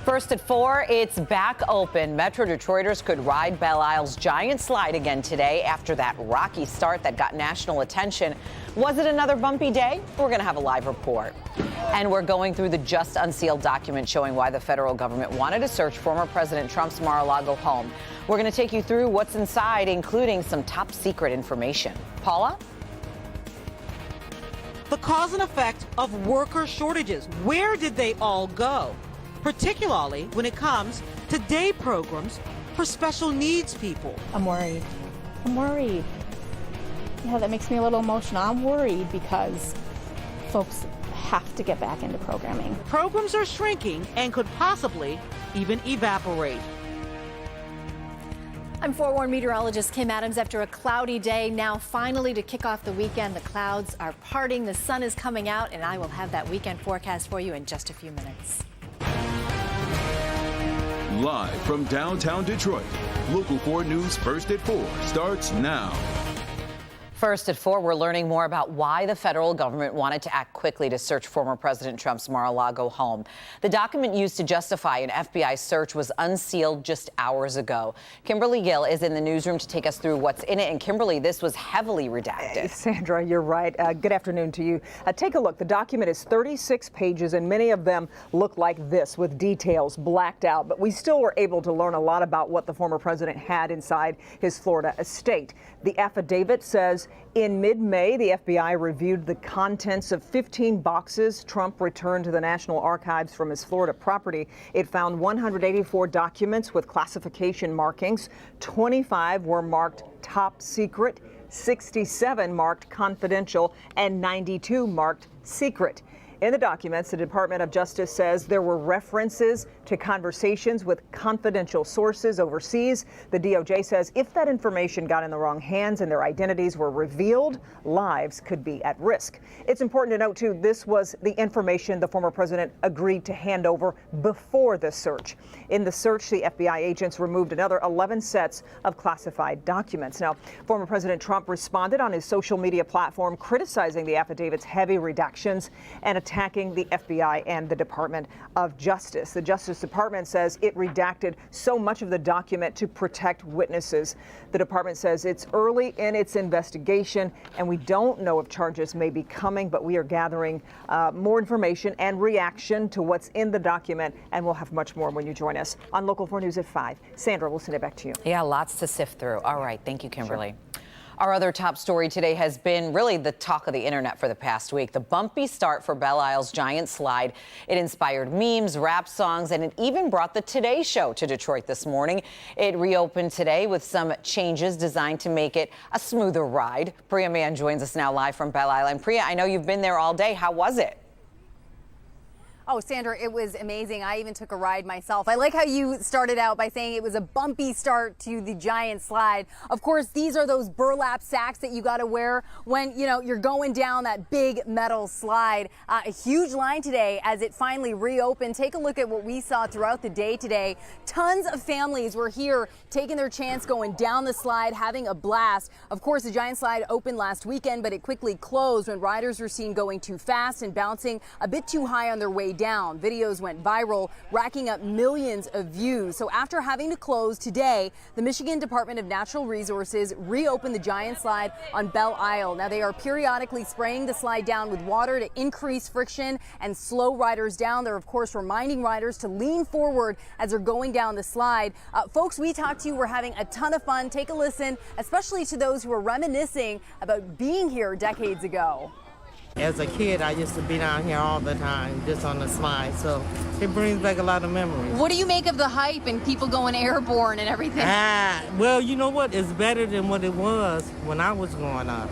First at 4, it's back open. Metro Detroiters could ride Belle Isle's giant slide again today after that rocky start that got national attention. Was it another bumpy day? We're going to have a live report. And we're going through the just unsealed document showing why the federal government wanted to search former President Trump's Mar-a-Lago home. We're going to take you through what's inside, including some top secret information. Paula? The cause and effect of worker shortages. Where did they all go? Particularly when it comes to day programs for special needs people. I'm worried. Yeah, that makes me a little emotional. I'm worried because folks have to get back into programming. Programs are shrinking and could possibly even evaporate. I'm forewarned meteorologist Kim Adams. After a cloudy day, now finally to kick off the weekend, the clouds are parting, the sun is coming out, and I will have that weekend forecast for you in just a few minutes. Live from downtown Detroit, Local 4 News First at 4 starts now. First at 4, we're learning more about why the federal government wanted to act quickly to search former President Trump's Mar-a-Lago home. The document used to justify an FBI search was unsealed just hours ago. Kimberly Gill is in the newsroom to take us through what's in it. And Kimberly, this was heavily redacted. Sandra, you're right. Good afternoon to you. Take a look. The document is 36 pages, and many of them look like this, with details blacked out. But we still were able to learn a lot about what the former president had inside his Florida estate. The affidavit says in mid-May, the FBI reviewed the contents of 15 boxes Trump returned to the National Archives from his Florida property. It found 184 documents with classification markings. 25 were marked top secret, 67 marked confidential, and 92 marked secret. In the documents, the Department of Justice says there were references to conversations with confidential sources overseas. The DOJ says if that information got in the wrong hands and their identities were revealed, lives could be at risk. It's important to note, too, this was the information the former president agreed to hand over before the search. In the search, the FBI agents removed another 11 sets of classified documents. Now, former President Trump responded on his social media platform criticizing the affidavit's heavy redactions and attacking the FBI and the Department of Justice. The Justice Department says it redacted so much of the document to protect witnesses. The department says it's early in its investigation, and we don't know if charges may be coming, but we are gathering more information and reaction to what's in the document, and we'll have much more when you join us on Local 4 News at 5. Sandra, we'll send it back to you. Yeah, lots to sift through. All right. Thank you, Kimberly. Sure. Our other top story today has been really the talk of the internet for the past week. The bumpy start for Belle Isle's giant slide. It inspired memes, rap songs, and it even brought the Today Show to Detroit this morning. It reopened today with some changes designed to make it a smoother ride. Priya Mann joins us now live from Belle Isle. And Priya, I know you've been there all day. How was it? Oh, Sandra, it was amazing. I even took a ride myself. I like how you started out by saying it was a bumpy start to the giant slide. Of course, these are those burlap sacks that you got to wear when, you're going down that big metal slide. A huge line today as it finally reopened. Take a look at what we saw throughout the day today. Tons of families were here taking their chance going down the slide, having a blast. Of course, the giant slide opened last weekend, but it quickly closed when riders were seen going too fast and bouncing a bit too high on their way down. Videos went viral, racking up millions of views. So after having to close today, the Michigan Department of Natural Resources reopened the giant slide on Belle Isle. Now they are periodically spraying the slide down with water to increase friction and slow riders down. They're of course reminding riders to lean forward as they're going down the slide. Folks we talked to were having a ton of fun. Take a listen, especially to those who are reminiscing about being here decades ago. As a kid, I used to be down here all the time, just on the slide, so it brings back a lot of memories. What do you make of the hype and people going airborne and everything? Well, you know what? It's better than what it was when I was growing up.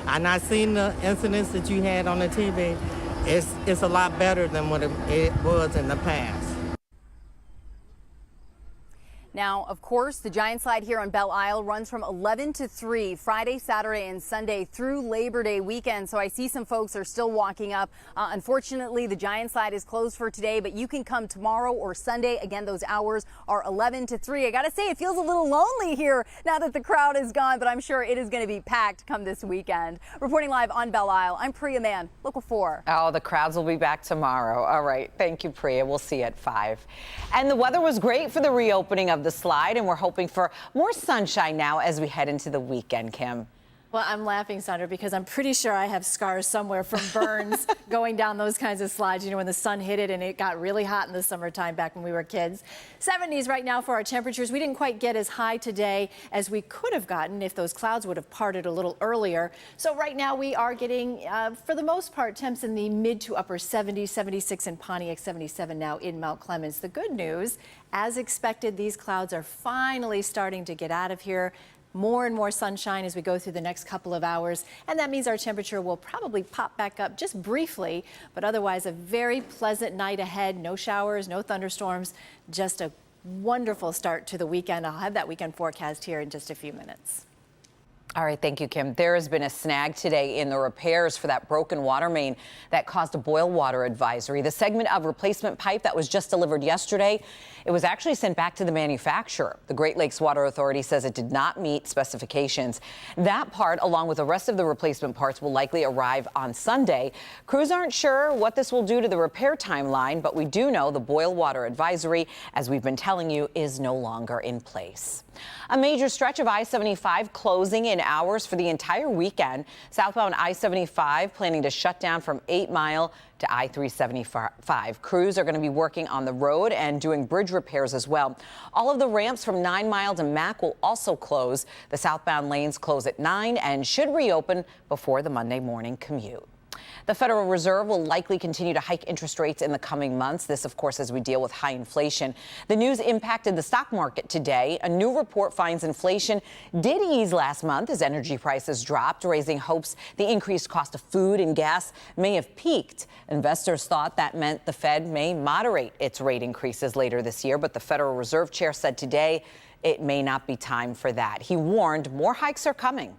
And I seen the incidents that you had on the TV. It's a lot better than what it was in the past. Now, of course, the giant slide here on Belle Isle runs from 11 to 3, Friday, Saturday, and Sunday through Labor Day weekend. So I see some folks are still walking up. Unfortunately, the giant slide is closed for today, but you can come tomorrow or Sunday. Again, those hours are 11 to 3. I got to say, it feels a little lonely here now that the crowd is gone, but I'm sure it is going to be packed come this weekend. Reporting live on Belle Isle, I'm Priya Mann, Local 4. Oh, the crowds will be back tomorrow. All right. Thank you, Priya. We'll see you at 5. And the weather was great for the reopening of the slide, and we're hoping for more sunshine now as we head into the weekend, Kim. Well, I'm laughing, Sandra, because I'm pretty sure I have scars somewhere from burns going down those kinds of slides, you know, when the sun hit it and it got really hot in the summertime back when we were kids. 70s right now for our temperatures. We didn't quite get as high today as we could have gotten if those clouds would have parted a little earlier. So right now we are getting, for the most part, temps in the mid to upper 70s, 76 in Pontiac, 77 now in Mount Clemens. The good news, as expected, these clouds are finally starting to get out of here. More and more sunshine as we go through the next couple of hours, and that means our temperature will probably pop back up just briefly, but otherwise a very pleasant night ahead. No showers, no thunderstorms, just a wonderful start to the weekend. I'll have that weekend forecast here in just a few minutes. All right, thank you, Kim. There has been a snag today in the repairs for that broken water main that caused a boil water advisory. The segment of replacement pipe that was just delivered yesterday, it was actually sent back to the manufacturer. The Great Lakes Water Authority says it did not meet specifications. That part, along with the rest of the replacement parts, will likely arrive on Sunday. Crews aren't sure what this will do to the repair timeline, but we do know the boil water advisory, as we've been telling you, is no longer in place. A major stretch of I-75 closing in hours for the entire weekend. Southbound I-75 planning to shut down from 8 Mile to I-375. Crews are going to be working on the road and doing bridge repairs as well. All of the ramps from 9 Mile to Mac will also close. The southbound lanes close at 9 and should reopen before the Monday morning commute. The Federal Reserve will likely continue to hike interest rates in the coming months. This, of course, as we deal with high inflation. The news impacted the stock market today. A new report finds inflation did ease last month as energy prices dropped, raising hopes the increased cost of food and gas may have peaked. Investors thought that meant the Fed may moderate its rate increases later this year, but the Federal Reserve Chair said today it may not be time for that. He warned more hikes are coming.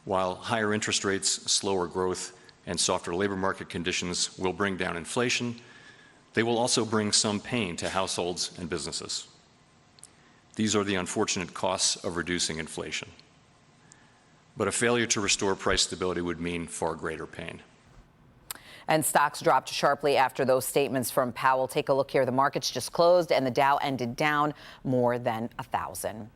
While higher interest rates, slower growth, and softer labor market conditions will bring down inflation, they will also bring some pain to households and businesses. These are the unfortunate costs of reducing inflation. But a failure to restore price stability would mean far greater pain. And stocks dropped sharply after those statements from Powell. Take a look here. The markets just closed and the Dow ended down more than 1,000.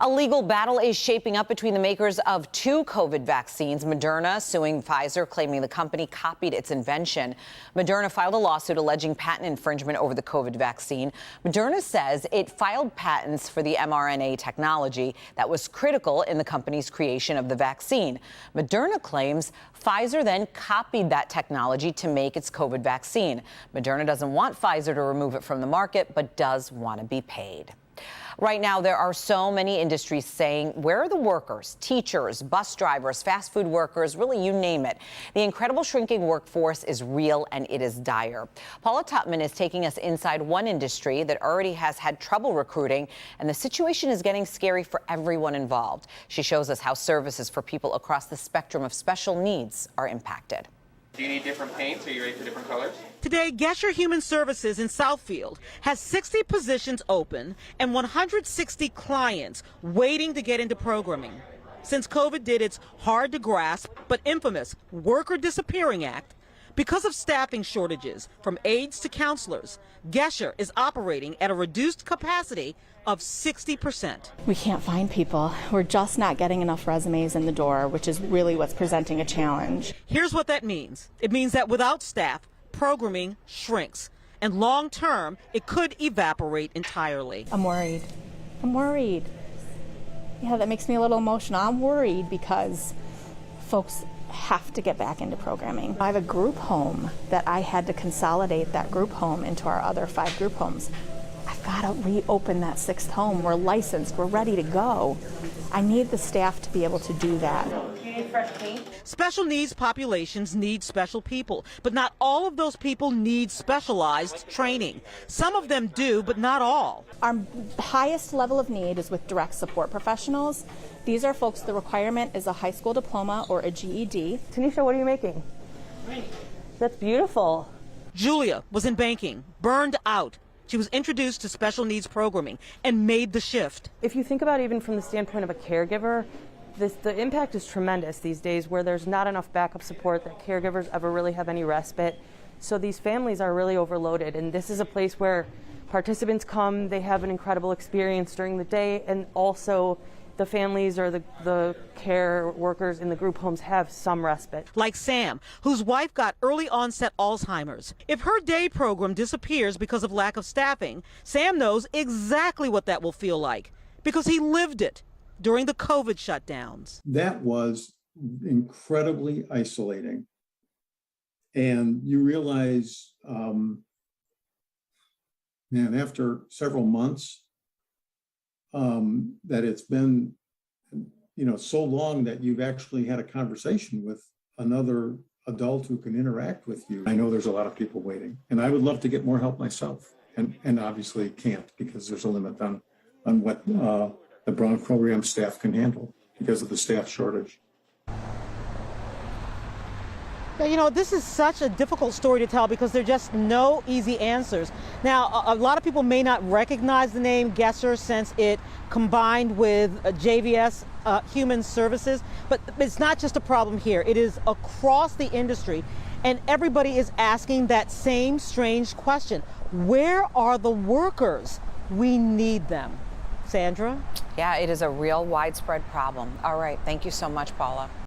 A legal battle is shaping up between the makers of 2 COVID vaccines. Moderna suing Pfizer, claiming the company copied its invention. Moderna filed a lawsuit alleging patent infringement over the COVID vaccine. Moderna says it filed patents for the mRNA technology that was critical in the company's creation of the vaccine. Moderna claims Pfizer then copied that technology to make its COVID vaccine. Moderna doesn't want Pfizer to remove it from the market, but does want to be paid. Right now, there are so many industries saying, where are the workers, teachers, bus drivers, fast food workers, really you name it. The incredible shrinking workforce is real and it is dire. Paula Tutman is taking us inside one industry that already has had trouble recruiting, and the situation is getting scary for everyone involved. She shows us how services for people across the spectrum of special needs are impacted. Do you need different paints? Are you ready for different colors? Today, Gesher Human Services in Southfield has 60 positions open and 160 clients waiting to get into programming. Since COVID did its hard to grasp but infamous Worker Disappearing Act, because of staffing shortages from aides to counselors, Gesher is operating at a reduced capacity of 60%. We can't find people. We're just not getting enough resumes in the door, which is really what's presenting a challenge. Here's what that means. It means that without staff, programming shrinks, and long term, it could evaporate entirely. I'm worried. I'm worried. Yeah, that makes me a little emotional. I'm worried because folks have to get back into programming. I have a group home that I had to consolidate that group home into our other 5 group homes. I've got to reopen that 6th home. We're licensed. We're ready to go. I need the staff to be able to do that. fresh paint. Special needs populations need special people, but not all of those people need specialized training. Some of them do, but not all. Our highest level of need is with direct support professionals. These are folks, the requirement is a high school diploma or a GED. Tanisha, what are you making? That's beautiful. Julia was in banking, burned out. She was introduced to special needs programming and made the shift. If you think about it even from the standpoint of a caregiver, the impact is tremendous these days where there's not enough backup support that caregivers ever really have any respite. So these families are really overloaded, and this is a place where participants come, they have an incredible experience during the day, and also the families or the care workers in the group homes have some respite. Like Sam, whose wife got early onset Alzheimer's. If her day program disappears because of lack of staffing, Sam knows exactly what that will feel like because he lived it during the COVID shutdowns. That was incredibly isolating. And you realize, after several months, that it's been, so long that you've actually had a conversation with another adult who can interact with you. I know there's a lot of people waiting, and I would love to get more help myself, and obviously can't because there's a limit on what the Brown program staff can handle because of the staff shortage. This is such a difficult story to tell because there are just no easy answers. Now, a lot of people may not recognize the name Gesser since it combined with JVS Human Services, but it's not just a problem here. It is across the industry, and everybody is asking that same strange question. Where are the workers? We need them. Sandra? Yeah, it is a real widespread problem. All right. Thank you so much, Paula.